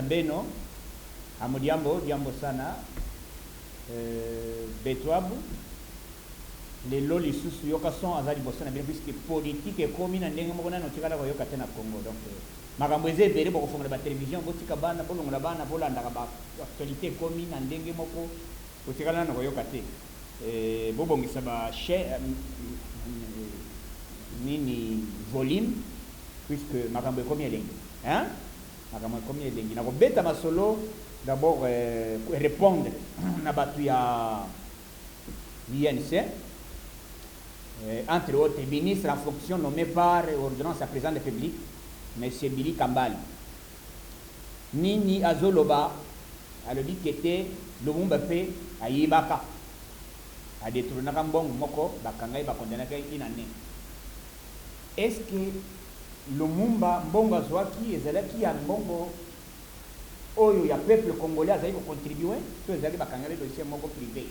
Beno, Amodiambo, Diambo Sana, Betwabu, les lolis sous Yokason, Azali Bossana, bien puisque politique et commune, en Nengamona, Notikala, Yokatena Congo. Donc, Magamboise, Béré, pour fondre la télévision, Botikabana, Bolongabana, Bolanda, actualité commune, en Nengamoko, Botikala, Yokate. Bobongisaba, Nini volume, puisque Magambo est combien d'engue. Hein? Magambo est combien d'engue. N'a pas ma solo, d'abord répondre à battu à l'INC. Entre autres, ministre en fonction nommé par ordonnance à président de la République, M. Billy Kambali. Nini Azoloba, a le dit qu'il était le Mumbape à Yibaka. A détourné un bon moko, Bakanga, Bakondana, Inane. Est-ce que le Mumba, Mbonga Zwaki, et Zalaki, a Mbongo, oh, il y a peuple congolais à contribuer, que Zalaki Bakanga, le dossier Moko privé.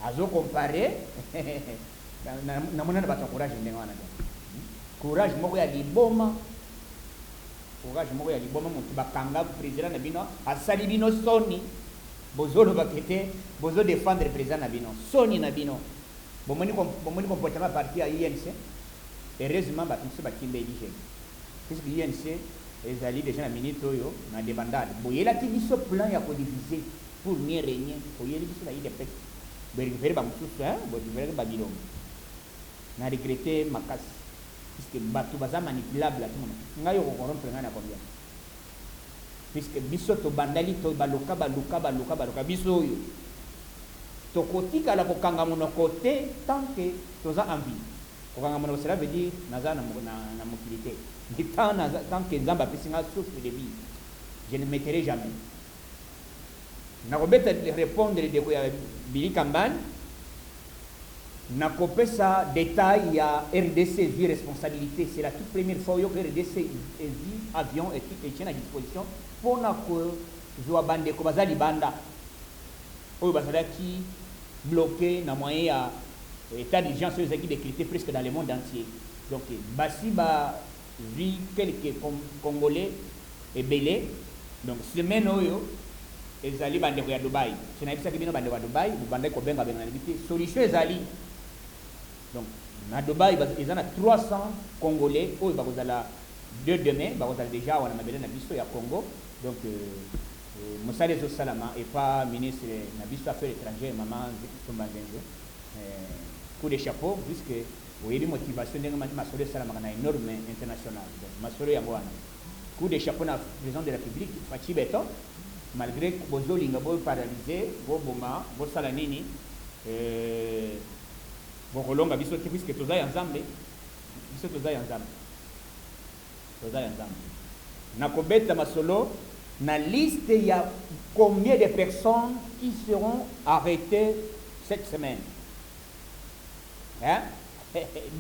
Azo comparé, na mona ba courage ndenga wana. Courage moko ya liboma. Courage moko ya liboma mutu bakanga président na bino, asali bino soni. Bozolo bakete, bozo défendre le président na bino. Soni na bino. Bomoni comportement parti à INC. Heureusement ba tous ba kimbe indigène. Puisque INC les alliés déjà na minute oyo na débandade. Boyela ti biso plan ya ko diviser pour mieux régner. Boyela biso la idée pète. Berifere ba mususu hein, berifere ba bilongo. Na regretter makas puisque batu baza manipulable tout monde. Ngayo ko corrompre ngana combien. Puisque biso to bandali to baluka biso yo. To kotika la kokanga mono côté tant que toza envie. Kokanga mono cela veut dire naza na mobilité. Mais tant que nzamba pesinga souffle de vie. Je ne mettrai jamais. Nakobeta répondre de quoi Billy Kambani nakopesa détail ya RDC vie responsabilité, c'est la toute première fois que RDC vie avion et tient à disposition pour que joa bande ko bazali banda oyo bazalaki bloqué na moyen ya état d'urgence aux équipes décrété presque dans le monde entier. Donc basi ba vie quelques congolais et belé donc semaine oyo ezali bande ko ya Dubai. C'est na bisa kibino bande ko Dubai, bande ko benga benga na solution ezali. Donc na Dubai ils en a 300 congolais oyo bakozala de demain bakozala déjà wana mabele na biso ya Congo. Donc Moussa Lezo Salama et pas ministre na biso affaires étrangères maman Tombanzenzo. Coup de chapeau puisque vous avez motivation de Masolo Salama na énorme international. Donc Masolo yango wana. Coup de chapeau na président de la République Fachi Beton. Malgré que vous avez paralysé, vous avez nini, vous avez dit que tout ça ensemble. Nakobeta Masolo, na liste, il y a combien de personnes qui seront arrêtées cette semaine? Hein?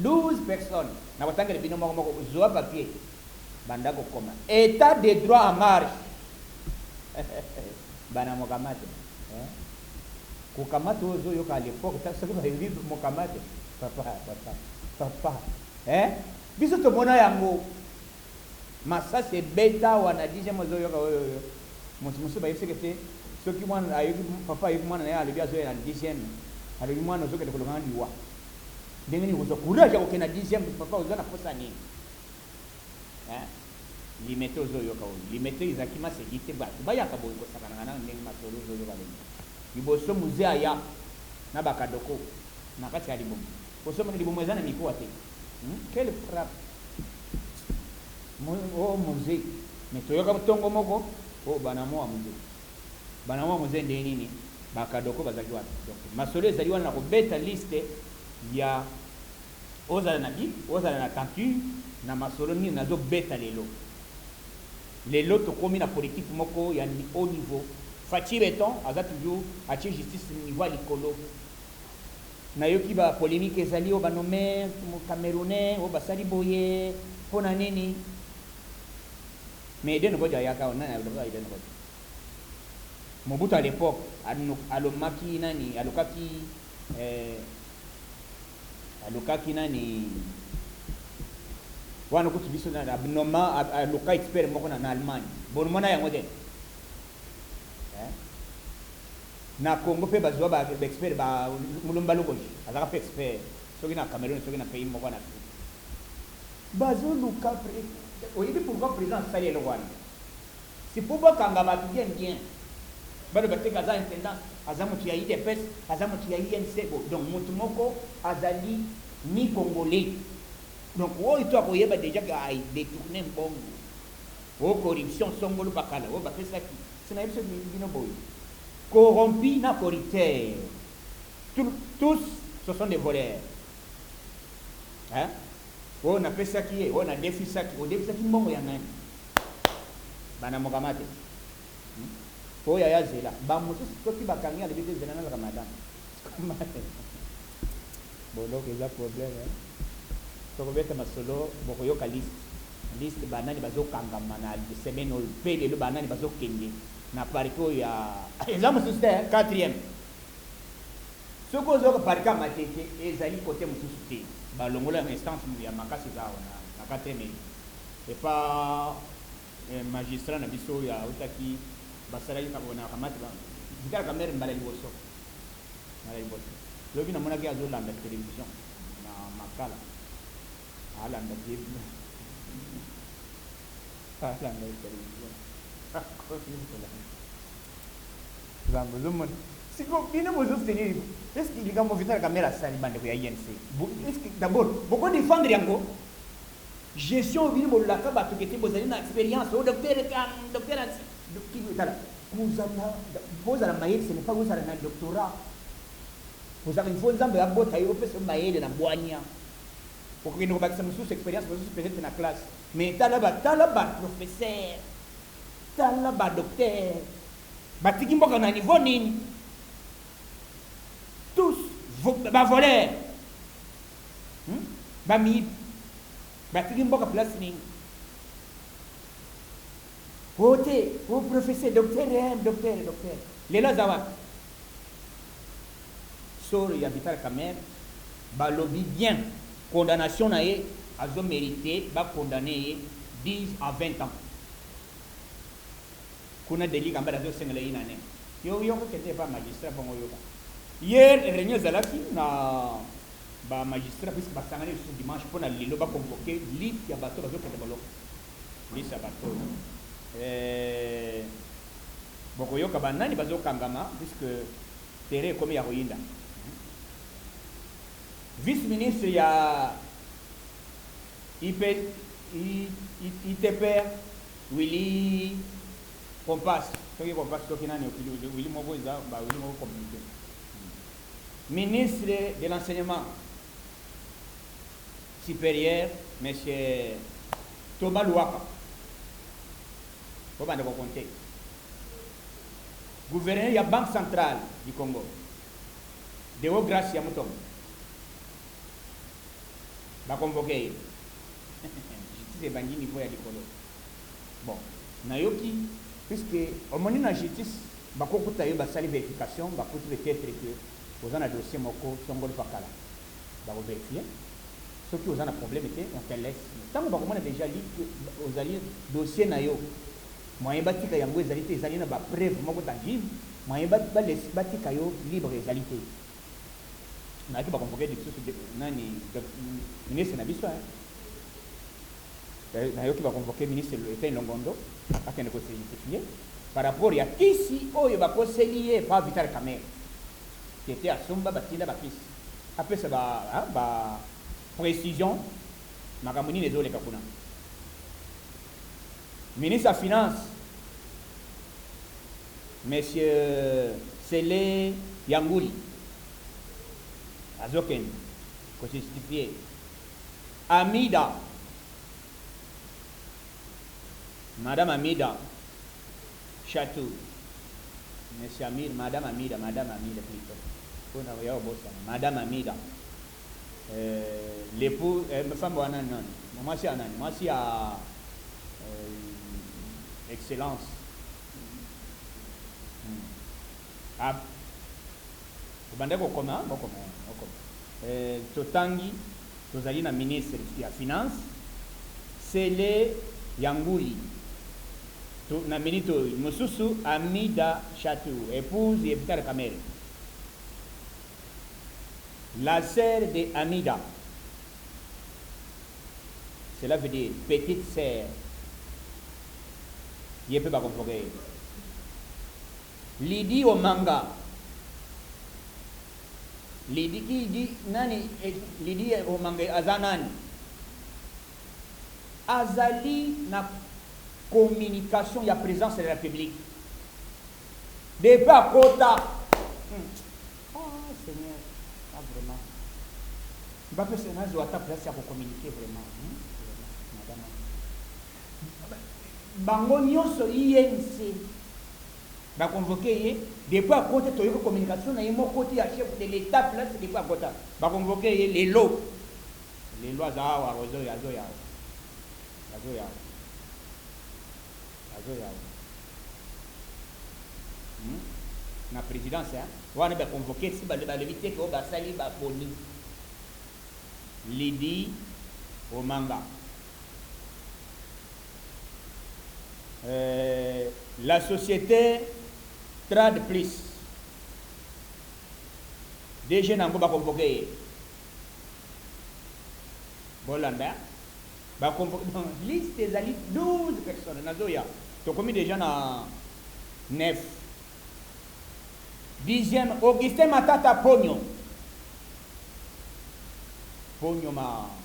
12 personnes. Nakotanga le binôme zoa papier. Bandako koma. État de droit en marche. Bana mokamate kukamate ozo yoka à l'époque ça que va vivre mokamate papa biso to mona yango massa c'est beta wana dije mozo yoka musu ba yese que ce qui moi ayo papa ayo moi na ali biazo na 10e ali moi no zoke de kolonga liwa ndengeni ko courage ko na 10e papa ozo na posa ni limete ozo yoka limete izakima segite ba bayaka boy ko sakana na ndenge masolo ozo yoka lengi iboso musée aya na bakadoko na kati ya libomo boso mo libomo ezana miko ate quelle frappe oh musée mais to yoka tongo moko oh bana mo musée ndenge nini bakadoko bazaki wapi donc masolo ezali wana ko beta liste ya ozala na bi ozala na tenture na masolo ni nazo beta lelo to komi na politique moko ya haut niveau Fachi Beton aza toujours a justice niveau likolo na yoki ba polémique ezali o ba nommé camerounais o ba sali boye pona nini mais de nouveau yaka on na de nouveau Mobutu à l'époque alomaki nani alokaki nani wana kuti biso na abnoma loka expert moko na Allemagne bon mona yango de na Congo pe bazwa ba expert ba mulumba lokoji azaka pe expert soki na Cameroun soki na pays moko na Afrique bazo luka pre oyebi pourquoi président sali le wana c'est pour pas kanga ba bien bado bateka za intendant azamu tu ya IDPS azamu tu ya INC donc mutu moko azali ni congolais donc oyo to akoyeba déjà que ay détourner mbongo o corruption songolo bakala o bapesa ki sina yeso bino boy corrompu na corrupteur tous ce sont des voleurs hein on a pesa ki on a défisa ki o défisa ki mbongo ya nani bana mokamate oya ya zela ba moto soki bakangi ale bite zela na Ramadan bolo que za problème hein soko beta masolo boko yoka liste banani bazokanga mana semaine ol pele lo banani bazokende na pariko ya examen système 4e soko zoka parika matete ezali côté mususu te balongola instance ya makasi zao na 4e et pas magistrat na biso ya utaki basala yi kabona kamati ba dikara kamera mbala liboso lobi na mona ke azo landa télévision na makala alanda bible alanda télévision zambo zumon siko bina mo sostenir est-ce qu'il gamo vitara kamera sali bande ko ya INC est-ce que d'abord boko défendre yango gestion vini mo laka ba tukete bozali na expérience au docteur qui vous avez maïl, ce n'est pas vous avez un doctorat. Vous avez une fois un peu de maïl dans boigna. Pour que nous remarquions sous expérience, vous êtes dans la classe. Mais talaba professeur, talaba docteur, batiki mboka na niveau nini. Tous ba voleurs. Ba mi batiki mboka place nini. Voté, au professeur, docteur. Les lois d'avoir. Sur Yabitar Kamer, balobi bien. Condamnation nae, azo mérité, ba condamné 10 à 20 ans. Kuna délit kamba azo sengale inane. Yo kete pas magistrat bongo yo. Hier réunion zalaki na ba magistrat puisque ba sangane ce dimanche pour na lelo ba convoquer liste ya bato bazo kete bolo. Liste ya bato. Bokoyoka banani bazokangama puisque terrain comme ya Royinda vice-ministre ya ITP Willy Compass toki nani Willy Mogo za ba Willy Mogo communiqué ministre de l'enseignement supérieur monsieur Thomas Luaka. Faut pas compter. Gouverneur de la Banque centrale du Congo. Deo Gracia Mouton. Va convoquer. Justice et Bangui niveau ya Dikolo. Bon. Nayoki, puisque au moment de la justice, va kokuta yo ba sali vérification, va kokuta peut-être que vous en a dossier moko songol pakala. Va vérifier. Ceux qui ont un problème, on te laisse. Tant que vous avez déjà lu que vous allez dossier nayo. Moyen batika yango ezalité ezali na ba preuve moko tangible moyen batika yo libre ezalité na ki ba convoquer de nani ministre na biso na yo ki ba convoquer ministre Etienne Longondo akende ko justifier par rapport ya kisi oyo ba conseiller pa Vital Kamerhe qui était à Sumba batinda ba kisi après ça ba précision makamuni les oleka kuna. Ministre des Finances, Monsieur Sele Yangouli, Azoken, justifié. Amida, Madame Amida, Château, Monsieur Amir, Madame Amida plutôt. Madame Amida, l'époux, ma femme, moi c'est à excellence. Bandeko koma totangi tozali na ministre ya finance Sele Yangouli. Naminito Mosusu Amida Chatou, épouse et Peter Kamel. La sœur de Amida. Cela veut dire petite sœur. Il peut pas comprendre. Lydie Omanga. Lydie qui dit nani Lydie Omanga Azanani. Azali na communication, il y a présence de la République. Débat quota. Oh Seigneur, pas vraiment. Bah que c'est nazo à ta place pour communiquer vraiment. Madame. Bango nyonso INC. Ba convoquer depuis à côté de la communication, na yemo côté à chef de l'État place depuis à côté. Ba convoquer les lots. Les lois za wa ozo ya zo ya. La présidence, on a convoqué si l'éviter que va salir va boni. Lydie Omanga. La société Trad Plus. Des jeunes en convoqué. Bolanda. Dans liste des alliés 12 personnes. Nazoya. Tu as combien de gens dans 9? 10e, Augustin Matata Pogno. Pogno Matata.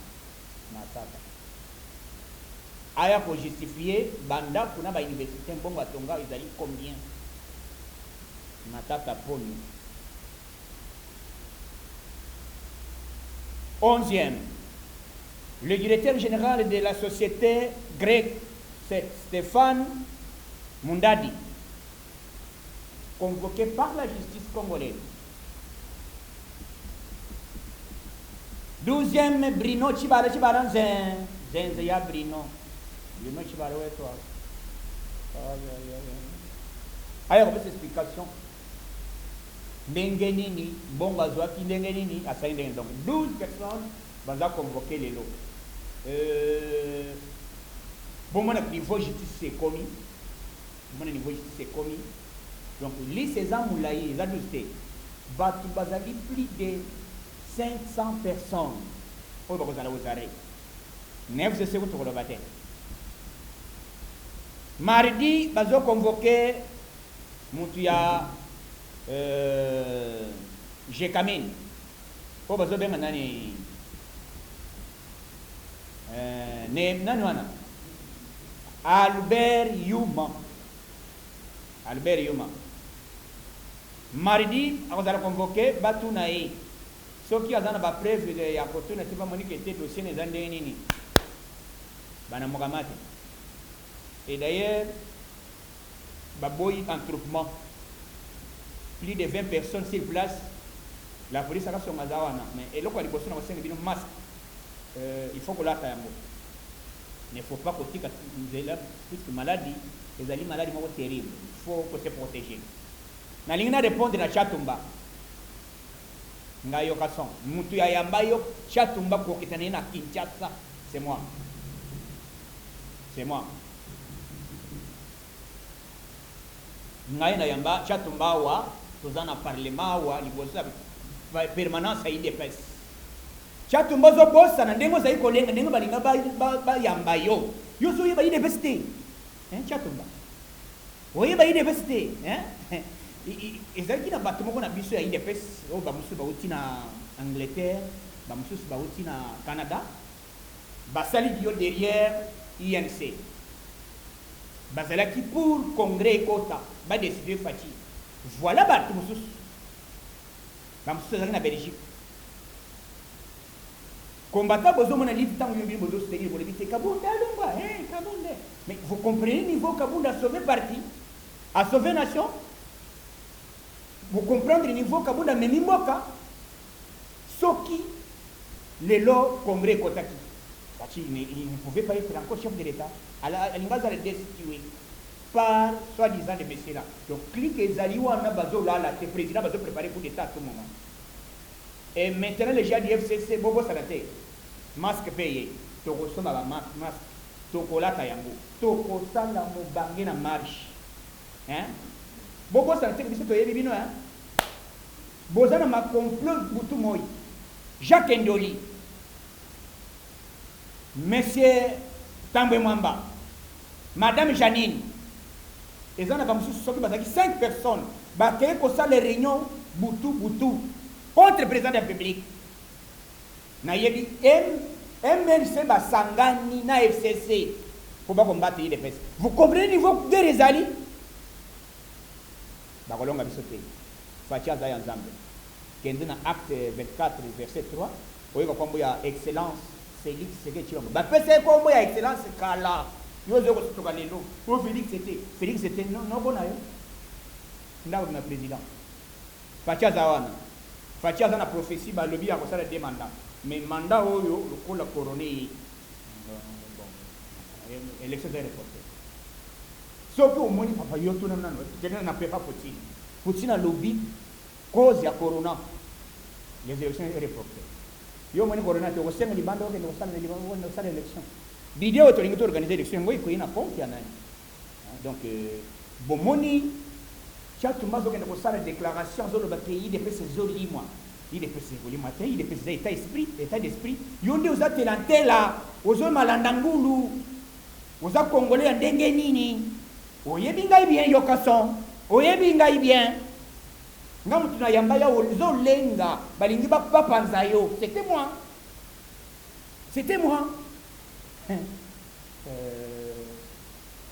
Aya pour justifier, Banda, pour la université, bon, Batonga, ils allaient combien? Matata Pogno. 11e. Le directeur général de la société grecque, c'est Stéphane Mundadi, convoqué par la justice congolaise. 12e, Brino Chibara Zenzeya Brino. Brino Chibara, où est toi? Alors, cette explication. Ndengenini, Bongazouaki, Ndengenini, à Saint-Denis. Donc, 12 personnes vont convoquer les lots. Bon, mon niveau justice c'est commis. Mon niveau justice c'est commis. Donc, les César Moulaye, les adultes, Batu Bazali, plus de 500 personnes. Au Bakozala aux arrêts. 9 de secondes pour le baptême. Mardi, Bazo convoqué Moutuya Jekamine. Au Bazo Benganani. Albert Yuma. Mardi, on a convoqué Batunaï. Ce qui a dans la preuve de Yakoto, n'est pas monique était dossier des Andénini. Banamogamati. Et d'ailleurs, Baboy en troupement. Plus de 20 personnes sur place. La police a son mazawana. Mais et là, quand il y a un masque. Il faut que là, il ne faut pas que puisque maladie, les alliés maladies sont terribles. Il faut que se protéger. Na lingna répondre à Chatumba. Ngayo kason. Mutu ya yambayo Chatumba ko kitane na Kinshasa. C'est moi. C'est moi. Ngayo na yamba Chatumba wa tozana parlement wa libosa permanence à IDPS. Chatumba zo bossa na ndengo zai kolenga ndengo balinga ba yamba yo so yeba université Chatumba oyeba université ezalaki na bato moko na biso ya IDPS oyo bamosusu bauti na Angleterre bamosusu bauti na Canada basali yo derrière INC bazalaki pour congrès ekota badeside fati voilà bato mosusu bamosusu ezalaki na Belgique combattant besoin de livre tant que vous besoin soutenir pour éviter Kabunda Lumba Kabunda. Mais vous comprenez le niveau Kabunda a sauvé parti, a sauvé nation. Vous comprenez le niveau Kabunda mais Mimboka Soki les lois congrès Kotaki. Il ne pouvait pas être encore chef de l'État. À l'ingaz est destitué par soi-disant des messieurs là. Donc clique et Zaliwa Nabazo là, le président va se préparer pour l'État à tout moment. Et maintenant les gens du FCC Bobo Salate. Masque payé, tu reçois la masque. tokolata yango tokosala mobange na marche hein bokosala te biso toyebi bino hein bozana ma complot butu moi Jacques Ndoli Monsieur Tambwe Mwamba Madame Janine ezana ba mususu soki bazaki 5 personnes bakeye kosala les réunions butu contre le président de la République na yebi MLC basangani na FCC pour pas combattre les pèses. Vous comprenez le niveau de Rezali? Bakolonga bisote. Fatia Zaya Nzambe. Kende na acte 24 verset 3. Oyo kombo ya excellence Félix Tshisekedi Tshilombo. Ba pese kombo ya excellence kala. Yo zo ko toka lelo. O Félix c'était non bona yo. Ndawo na président. Fatia Zawana. Fatia Zana prophétie ba lobby ya kosala des mandats. Mais mandat oyo lokola couronné élection de reporter. Sauf au moins papa yoto na nano, tena na pepa Poutine a lobby cause ya corona. Les élections est reportées. Yo moni corona to sema libanda ke no sala élection. Vidéo to lingi to organiser élection ngoi ko ina compte ya nani. Donc bon moni chaque mazo ke no sala déclaration zo le pays de pese zo limwa. Il est passé au matin, il est passé état d'esprit. Yonde oza telantela, ozo malandangulu, oza congolais ndenge nini. Oyebi ngai bien yokason, oyebi ngai bien. Ngamu tuna yamba ya ozo lenga, balingi ba papanza yo. C'était moi. C'était moi.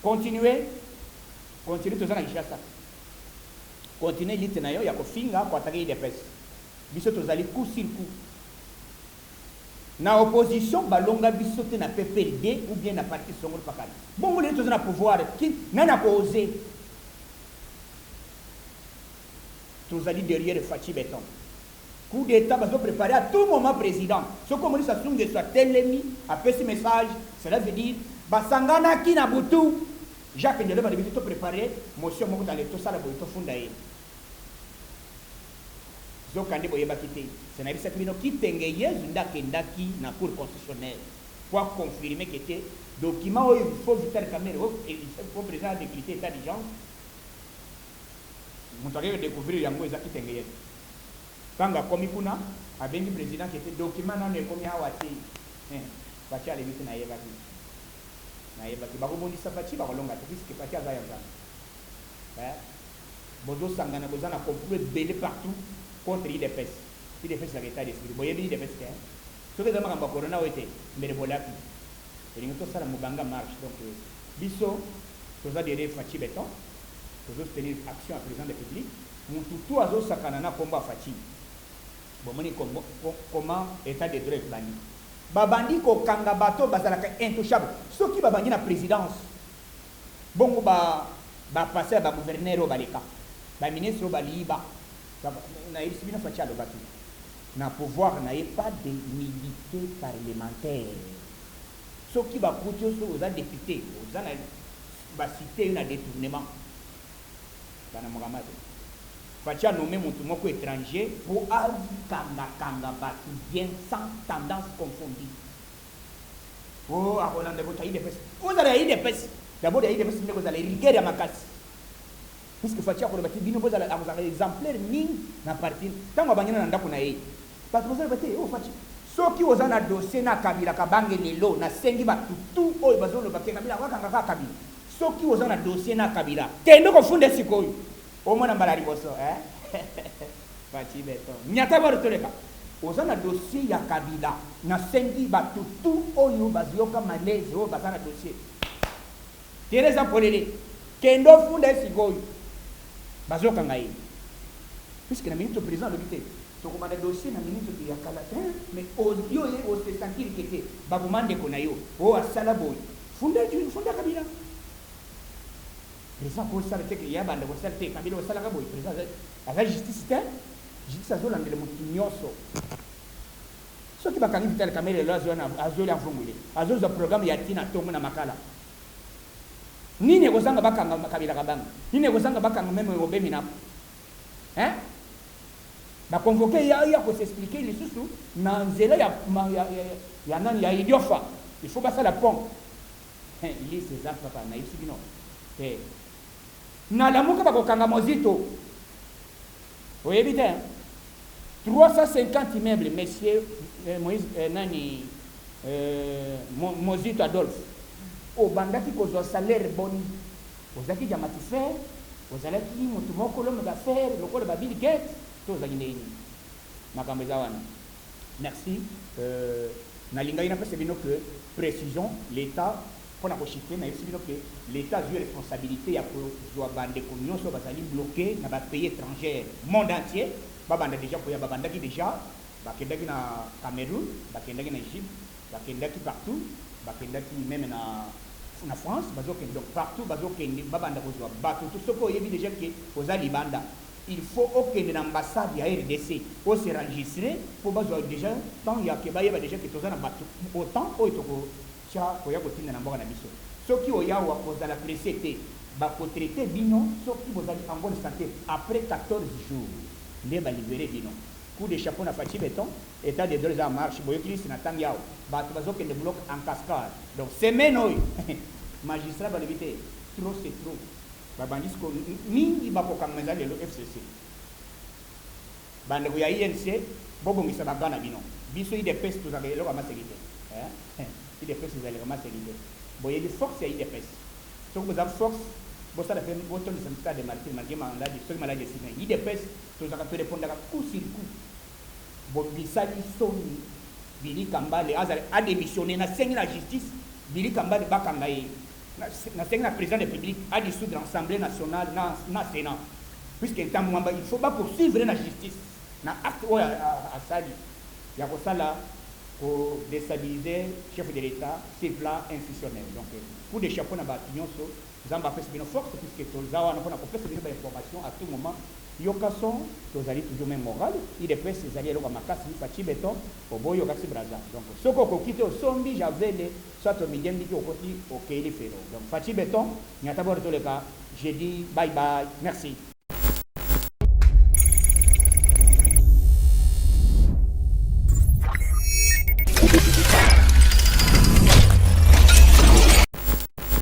Continuez tozana Kinshasa. Continuez lite na yo ya kofinga kwa taki de pes. Biso tozali coup sur coup. Na opposition balonga biso te na PPRD ou bien na parti Songolo Pakala. Bon les tozana pouvoir qui nana ko oser. Tozali derrière Fachi Béton. Coup d'état baso préparé à tout moment président. Ce comme on ça songe soit telemi après ce message, cela veut dire basangana ki na butu. Jacques Ndele va biso préparer motion moko dans les to sala boito fundaye. Zokande boyeba kité c'est na bisa kibino kitenge yezu ndaki na cour constitutionnelle pour confirmer que était document il faut vital caméra il faut président décréter état d'urgence mutake découvrir yango eza kitenge yezu kanga komi kuna abengi président qui était document na ne komi awati bacha le biso na yeba ki bakomondisa bachi bakolonga te puisque bacha za yanza bozo sangana bozana complot belé partout contre l'IDPS. l'IDPS c'est l'état d'esprit. Vous voyez l'IDPS qu'est ce que vous avez corona ou été mais le bolaki. Et nous tous ça la mubanga marche donc biso tous a derrière Fachi Béton tous tenir action à président de la République nous tout azo sakanana combat Fachi. Bon moni comment état de droit bani. Babandi ko kanga bato bazalaka intouchable. Ce qui babandi na présidence. Bongo ba passer ba gouverneur au baleka. Ba ministre au baliba. Na pouvoir n'a pas de milité parlementaire. Ce qui va coûter aux députés, aux va citer un détournement. Fatia nommé mon tout étranger pour kanga batu bien sans tendance confondue. Oh, à Hollande, vous allez y des d'abord, il y a des vous allez riguer à ma casse. Puisque Fatia ko bati bino bozala amuzanga exemplaire ni na parti tango banyana na ndako na ye parce que bozala bati o Fatia soki ozana dossier na Kabila kabange lelo na sengi ba tutu o bazolo ba Kabila wakanga ka Kabila soki ozana dossier na Kabila tendo ko funde sikoyo o mona mbala riboso Fachi Béton nyata ba rotoleka ozana dossier ya Kabila na sengi ba tutu o yo bazioka malaise o bazana dossier Teresa Polele kendo funde sikoyo bazoka ngai puisque na ministre président le bité to komanda dossier na ministre ya kala mais yo o se sentir que te babumande ko na yo o asala boy funda Kabila président ko sala te que ya banda ko sala te Kabila ko sala ka boy président la justice azola ngele mutu nyoso soki bakangi vital kamere lo azoli afungule azoza programme ya tina tongo na makala nini kozanga bakanga Kabila kabanga nini kozanga bakanga même obemi na hein ba convoquer ya ko s'expliquer les sous na nzela ya nani ya idiofa il faut passer la pont il est César papa na ici bino te na la muka ba kokanga mozito oyebi te 350 immeubles messieurs Moïse nani Mozito Adolphe o bandaki kozwa salaire boni ozaki jamatifer ozalaki motu moko l'homme d'affaires lokola ba Bill Gates to ozaki ndeni makambo eza wana merci nalingai napesa bino que précision l'état mpona kochiffre nayebisi bino ke l'état azwi responsabilité ya kozwa bandeko nyonso bazali bloqué na bapays étrangère monde entier babanda déjà koya babandaki déjà bakendaki na Cameroun bakendaki na Égypte bakendaki partout bakendaki même na France bazokende donc partout bazokende babanda kozwa bato tout soko oyebi déjà ke oza libanda il faut okende na ambassade ya RDC o se enregistrer pour bazwa déjà tant ya ke bayeba déjà ke toza na bato autant oyo toko tia koya kotinda na mboka na biso soki oyawa kozala pressé te bakotraité bino soki bozali en bonne santé après 14 jours nde balibere bino coup de chapeau na Fachi Béton état de droit en marche boyokilisi na ntango yawo bato bazokende bloc en cascade donc semaine oyo magistrat balobi te trop c'est trop babandisi ko mingi bakokanga lelo FCC bandeko ya INC bobongisa bagana bino biso IDPS tozaka eloko ya maseki te IDPS ezaleka maseki te boyebi force ya IDPS soki boza force bosala mpe botondisa mosala de marke maladi soki maladi esina IDPS tozalaka torépondaka coup sur coup bobisali soni Billy Kambale adémissionné nasengi na justice Billy Kambale bakanga ye nasengi na président de la République adissoudre l'Assemblée nationale na Sénat puisque ntango mwamba il faut pas poursuivre na justice na acte oyo asali ya kosala pour déstabiliser chef de l'État sur plan institutionnel donc coup de chapeau na bato nyonso nzambe apesa bino force puisque toza wana mpona kopesa bino bainformation à tout moment yokason tozali toujours même moral IDPS ezali eloko makasi Fachi Béton oboyokasi braza donc soki okoki te osombi javele soit omidembi te okoti okeyeli felo donc Fachi Béton nyata bori toleka je dis bye bye merci.